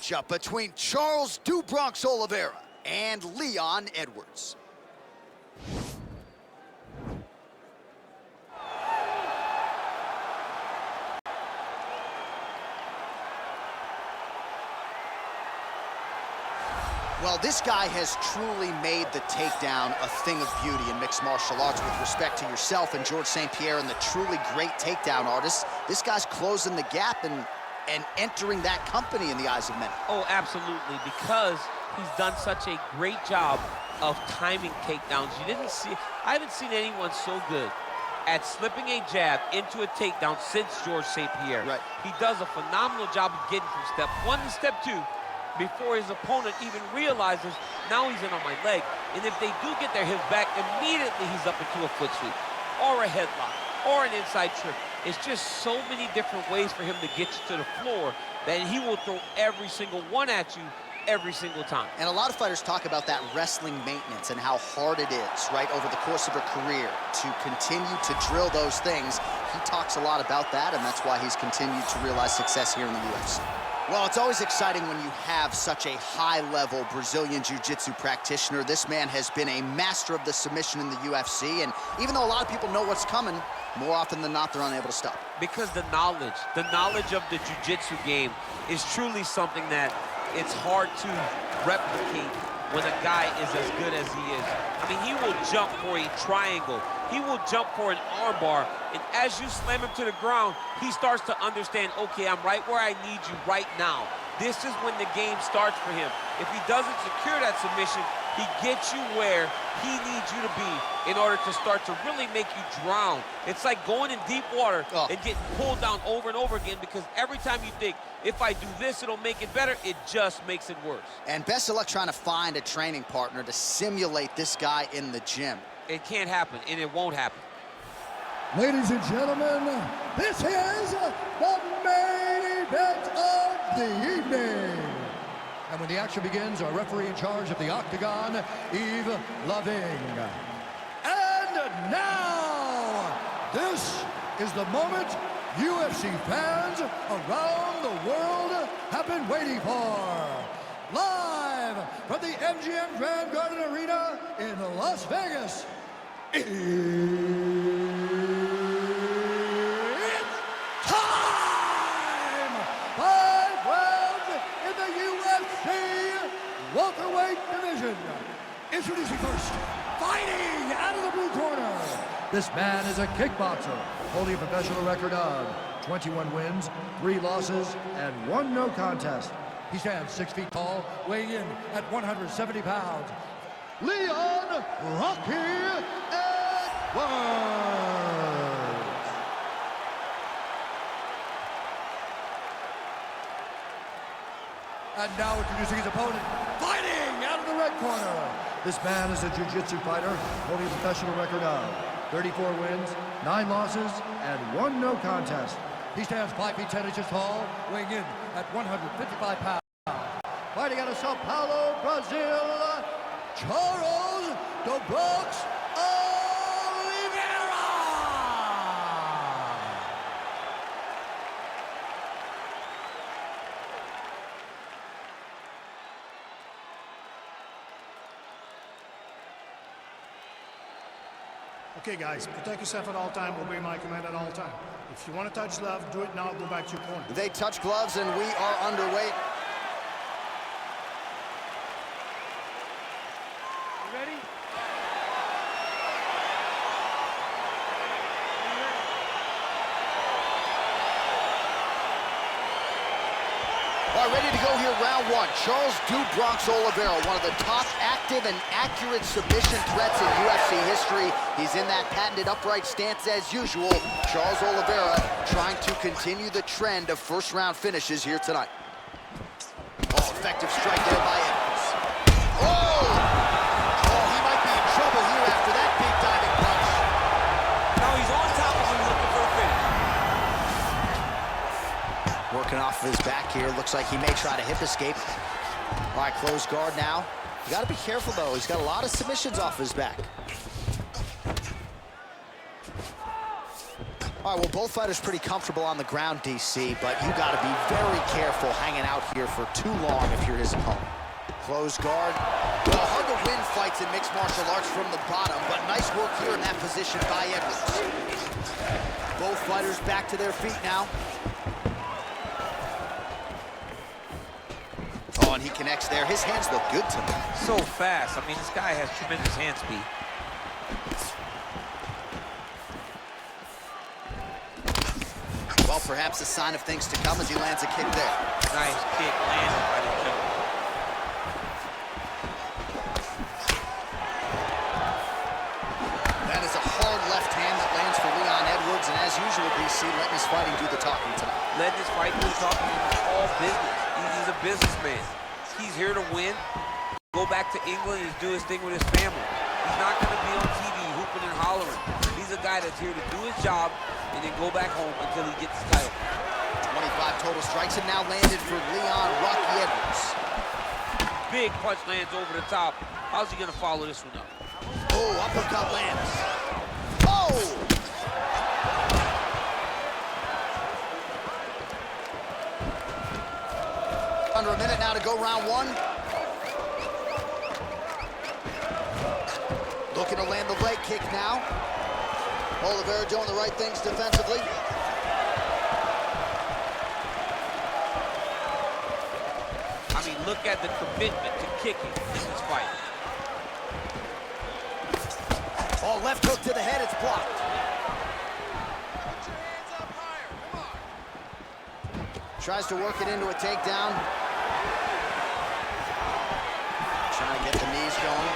matchup between Charles Oliveira and Leon Edwards. Well, this guy has truly made the takedown a thing of beauty in mixed martial arts. With respect to yourself and George St. Pierre and the truly great takedown artists, this guy's closing the gap and entering that company in the eyes of many. Oh, absolutely, because he's done such a great job of timing takedowns. I haven't seen anyone so good at slipping a jab into a takedown since George St. Pierre. Right. He does a phenomenal job of getting from step one to step two before his opponent even realizes, now he's in on my leg. And if they do get their hips back, immediately he's up into a foot sweep, or a headlock, or an inside trip. It's just so many different ways for him to get you to the floor that he will throw every single one at you every single time. And a lot of fighters talk about that wrestling maintenance and how hard it is, right, over the course of a career to continue to drill those things. He talks a lot about that, and that's why he's continued to realize success here in the UFC. Well, it's always exciting when you have such a high-level Brazilian Jiu-Jitsu practitioner. This man has been a master of the submission in the UFC, and even though a lot of people know what's coming, more often than not, they're unable to stop. Because the knowledge of the Jiu-Jitsu game is truly something that it's hard to replicate when a guy is as good as he is. I mean, he will jump for a triangle. He will jump for an armbar, and as you slam him to the ground, he starts to understand, okay, I'm right where I need you right now. This is when the game starts for him. If he doesn't secure that submission, he gets you where he needs you to be in order to start to really make you drown. It's like going in deep water and getting pulled down over and over again, because every time you think, if I do this, it'll make it better, it just makes it worse. And best of luck trying to find a training partner to simulate this guy in the gym. It can't happen, and it won't happen. Ladies and gentlemen, this is the main event of the evening. And when the action begins, our referee in charge of the Octagon, Yves Loving. And now, this is the moment UFC fans around the world have been waiting for. Live from the MGM Grand Garden Arena in Las Vegas, it's time! 5 rounds in the UFC welterweight division. Introducing first, fighting out of the blue corner. This man is a kickboxer, holding a professional record of 21 wins, 3 losses, and 1 no contest. He stands 6 feet tall, weighing in at 170 pounds. Leon Rocky Edwards. And now introducing his opponent, fighting out of the red corner. This man is a jiu-jitsu fighter, holding a professional record of 34 wins, 9 losses, and 1 no contest. He stands 5 feet 10 inches tall, weighing in at 155 pounds. Fighting out of Sao Paulo, Brazil, Charles Oliveira. Okay, guys, protect yourself at all time, obey my command at all time. If you want to touch glove, do it now, go back to your corner. They touch gloves, and we are underway. You ready? All right, ready to go here, round 1. Charles Oliveira, one of the top active and accurate submission threats in UFC history. He's in that patented upright stance as usual. Charles Oliveira trying to continue the trend of first-round finishes here tonight. Oh, effective strike there by Edwards. Oh! Oh, he might be in trouble here after that big diving punch. Now he's on top of him looking for a finish. Working off of his back here. Looks like he may try to hip escape. All right, closed guard now. You got to be careful, though. He's got a lot of submissions off his back. All right, well, both fighters pretty comfortable on the ground, DC, but you got to be very careful hanging out here for too long if you're his opponent. Close guard. Well, hard to win fights in mixed martial arts from the bottom, but nice work here in that position by Edwards. Both fighters back to their feet now. Oh, and he connects there. His hands look good to me. So fast. I mean, this guy has tremendous hand speed. Well, perhaps a sign of things to come as he lands a kick there. Nice kick landed by the jump. That is a hard left hand that lands for Leon Edwards, and as usual, DC letting his fighting do the talking tonight. Letting his fight do the talking. It's all business. He's a businessman. He's here to win. Go back to England and do his thing with his family. He's not going to be on TV hooping and hollering. He's a guy that's here to do his job and then go back home until he gets his title. 25 total strikes have now landed for Leon Rocky Edwards. Big punch lands over the top. How's he going to follow this one up? Oh, uppercut lands. Oh! Under a minute now to go round one. Looking to land the leg kick now. Oliveira doing the right things defensively. I mean, look at the commitment to kicking in this fight. Oh, left hook to the head, it's blocked. Tries to work it into a takedown. Trying to get the knees going.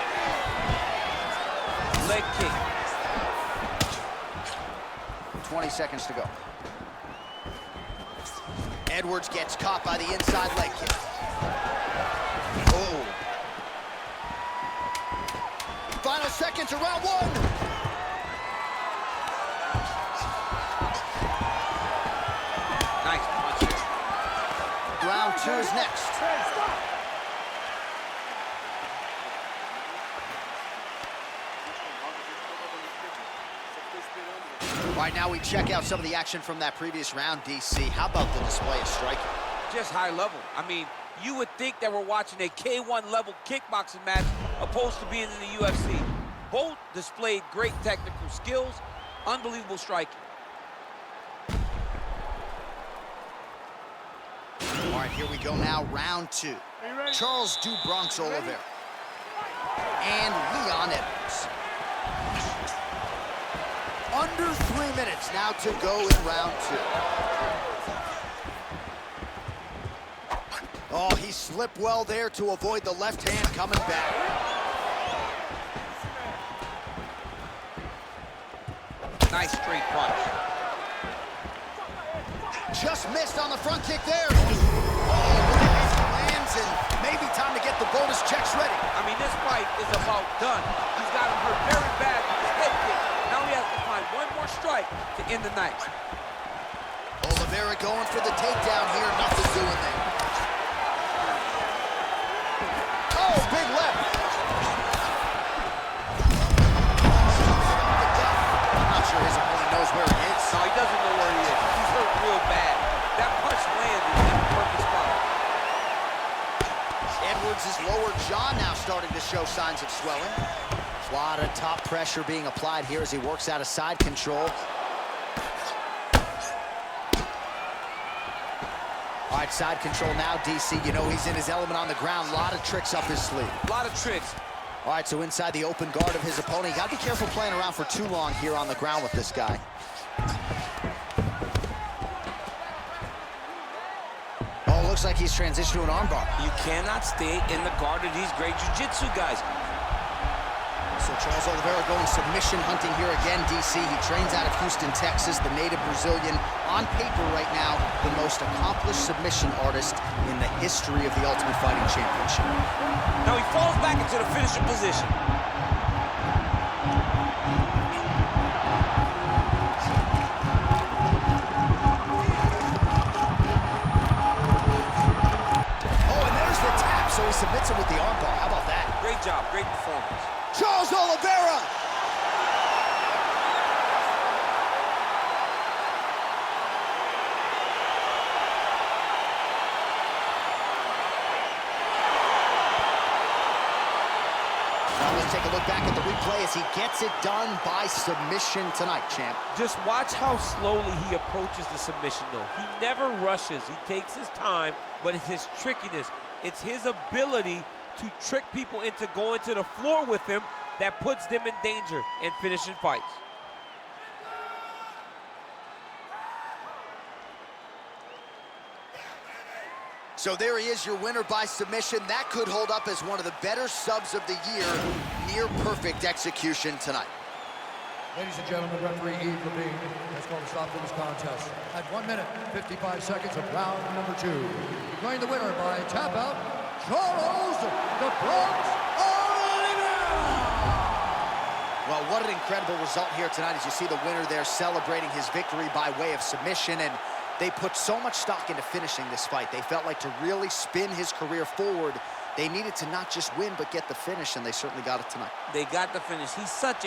Leg kick. 20 seconds to go. Edwards gets caught by the inside leg kick. Oh. Final seconds of round one. Nice punch. Round two is next. All right, now we check out some of the action from that previous round, DC. How about the display of striking? Just high level. I mean, you would think that we're watching a K1 level kickboxing match opposed to being in the UFC. Both displayed great technical skills, unbelievable striking. All right, here we go now, round two. Charles "Du Bronx" Oliveira and Leon Edwards. Under 3 minutes now to go in round two. Oh, he slipped well there to avoid the left hand coming back. Nice straight punch. Just missed on the front kick there. Oh, look at this, lands, and maybe time to get the bonus checks ready. I mean, this fight is about done. He's got him hurt very bad with his head kick. Now he has to find one more strike to end the night. Oliveira going for the takedown here, nothing doing there. Oh, big left. I'm not sure his opponent knows where he is. No, he doesn't know where he is. He's hurt real bad. That punch landed in the perfect spot. Edwards' lower jaw now starting to show signs of swelling. A lot of top pressure being applied here as he works out of side control. All right, side control now, DC. You know he's in his element on the ground. A lot of tricks up his sleeve. A lot of tricks. All right, so inside the open guard of his opponent. You got to be careful playing around for too long here on the ground with this guy. Oh, looks like he's transitioned to an armbar. You cannot stay in the guard of these great jiu-jitsu guys. So Charles Oliveira going submission hunting here again, DC. He trains out of Houston, Texas, the native Brazilian. On paper right now, the most accomplished submission artist in the history of the Ultimate Fighting Championship. Now he falls back into the finishing position. Oh, and there's the tap, so he submits him with the armbar. How about that? Great job, great performance. Charles Oliveira! look back at the replay as he gets it done by submission tonight, champ. Just watch how slowly he approaches the submission, though. He never rushes. He takes his time, but it's his trickiness. It's his ability to trick people into going to the floor with him that puts them in danger and finishing fights. So there he is, your winner by submission. That could hold up as one of the better subs of the year. Near perfect execution tonight. Ladies and gentlemen, referee Yves Levine has called a stop to this contest at 1 minute, 55 seconds of round number 2. Declaring the winner by tap out, Charles Oliveira! Well, what an incredible result here tonight as you see the winner there celebrating his victory by way of submission. And they put so much stock into finishing this fight. They felt like to really spin his career forward, they needed to not just win, but get the finish, and they certainly got it tonight. They got the finish. He's such a